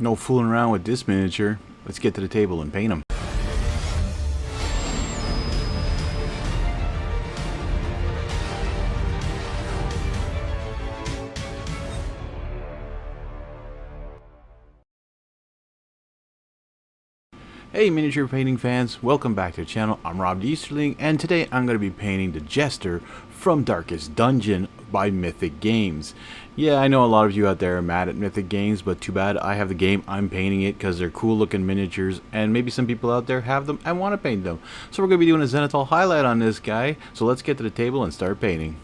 No fooling around with this miniature. Let's get to the table and paint him. Hey miniature painting fans, welcome back to the channel. I'm Rob the Easterling, and today I'm going to be painting the Jester from Darkest Dungeon by Mythic Games. Yeah, I know a lot of you out there are mad at Mythic Games, but too bad I have the game. I'm painting it because they're cool looking miniatures, and maybe some people out there have them and want to paint them. So we're going to be doing a zenithal highlight on this guy, so let's get to the table and start painting.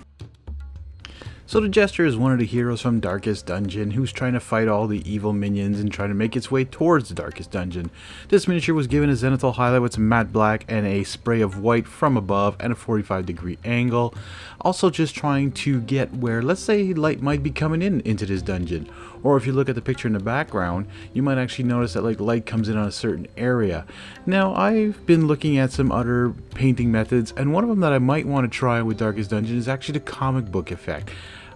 So the Jester is one of the heroes from Darkest Dungeon who's trying to fight all the evil minions and trying to make its way towards the Darkest Dungeon. This miniature was given a zenithal highlight with some matte black and a spray of white from above and a 45-degree angle. Also just trying to get where, let's say, light might be coming into this dungeon. Or if you look at the picture in the background, you might actually notice that light comes in on a certain area. Now, I've been looking at some other painting methods, and one of them that I might want to try with Darkest Dungeon is actually the comic book effect.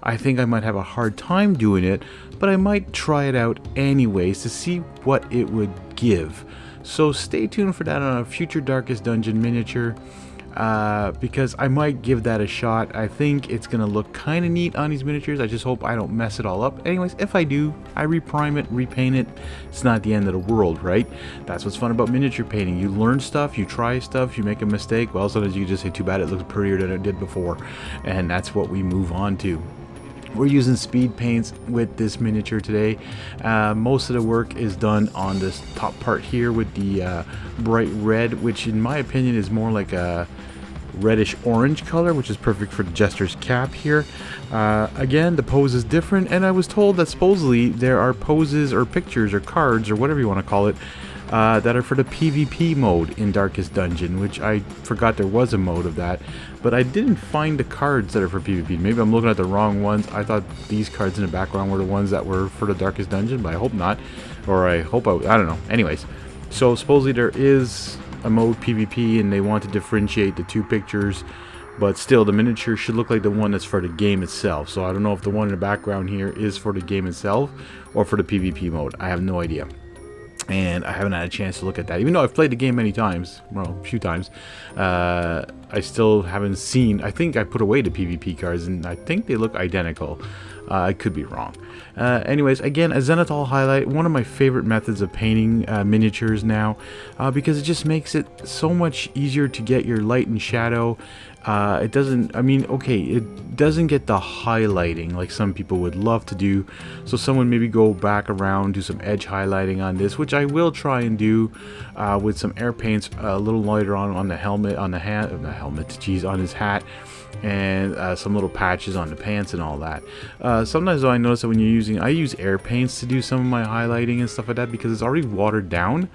I think I might have a hard time doing it, but I might try it out anyways to see what it would give. So stay tuned for that on a future Darkest Dungeon miniature, because I might give that a shot. I think it's going to look kind of neat on these miniatures. I just hope I don't mess it all up. Anyways, if I do, I reprime it, repaint it. It's not the end of the world, right? That's what's fun about miniature painting. You learn stuff, you try stuff, you make a mistake. Well, sometimes you just say, too bad it looks prettier than it did before. And that's what we move on to. We're using speed paints with this miniature today. Most of the work is done on this top part here with the bright red, which in my opinion is more like a reddish orange color, which is perfect for the Jester's cap here. Again, the pose is different, and I was told that supposedly there are poses or pictures or cards or whatever you want to call it that are for the PvP mode in Darkest Dungeon, which I forgot there was a mode of that, but I didn't find the cards that are for PvP. Maybe I'm looking at the wrong ones. I thought these cards in the background were the ones that were for the Darkest Dungeon, but I hope not, or I don't know. Anyways, so supposedly there is a mode PvP, and they want to differentiate the two pictures, but still the miniature should look like the one that's for the game itself. So I don't know if the one in the background here is for the game itself or for the PvP mode. I have no idea, and I haven't had a chance to look at that. Even though I've played the game many times, well, a few times, I still haven't seen. I think I put away the PvP cards, and I think they look identical. I could be wrong. Anyways, again, a zenithal highlight, one of my favorite methods of painting miniatures now, because it just makes it so much easier to get your light and shadow. It doesn't, I mean, okay, it doesn't get the highlighting like some people would love to do. So someone maybe go back around, do some edge highlighting on this, which I will try and do with some air paints a little lighter on the helmet, on the on his hat, and some little patches on the pants and all that. Sometimes though, I notice that when I use air paints to do some of my highlighting and stuff like that, because it's already watered down,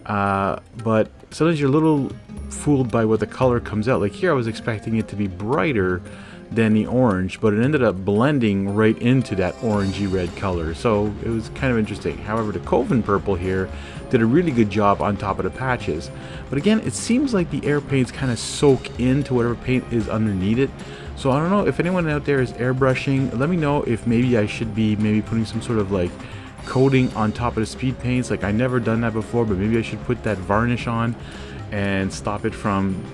but sometimes you're a little fooled by what the color comes out. Like here I was expecting it to be brighter than the orange, but it ended up blending right into that orangey red color, so it was kind of interesting. However, the Coven purple here did a really good job on top of the patches, but again, it seems like the air paints kind of soak into whatever paint is underneath it. So I don't know if anyone out there is airbrushing. Let me know if maybe I should be putting some sort of like coating on top of the speed paints. Like I never done that before, but maybe I should put that varnish on and stop it from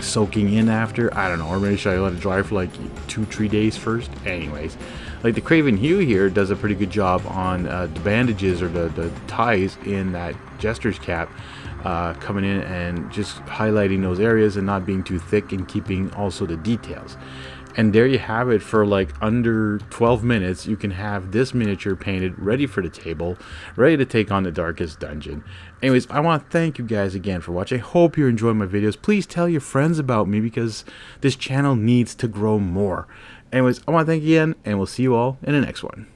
soaking in after. I don't know, or maybe should I let it dry for like 2-3 days first? Anyways, like the Craven Hue here does a pretty good job on the bandages or the ties in that Jester's cap, coming in and just highlighting those areas and not being too thick, and keeping also the details. And there you have it. For like under 12 minutes, you can have this miniature painted, ready for the table, ready to take on the Darkest Dungeon. Anyways, I want to thank you guys again for watching. I hope you're enjoying my videos. Please tell your friends about me, because this channel needs to grow more. Anyways, I want to thank you again, and we'll see you all in the next one.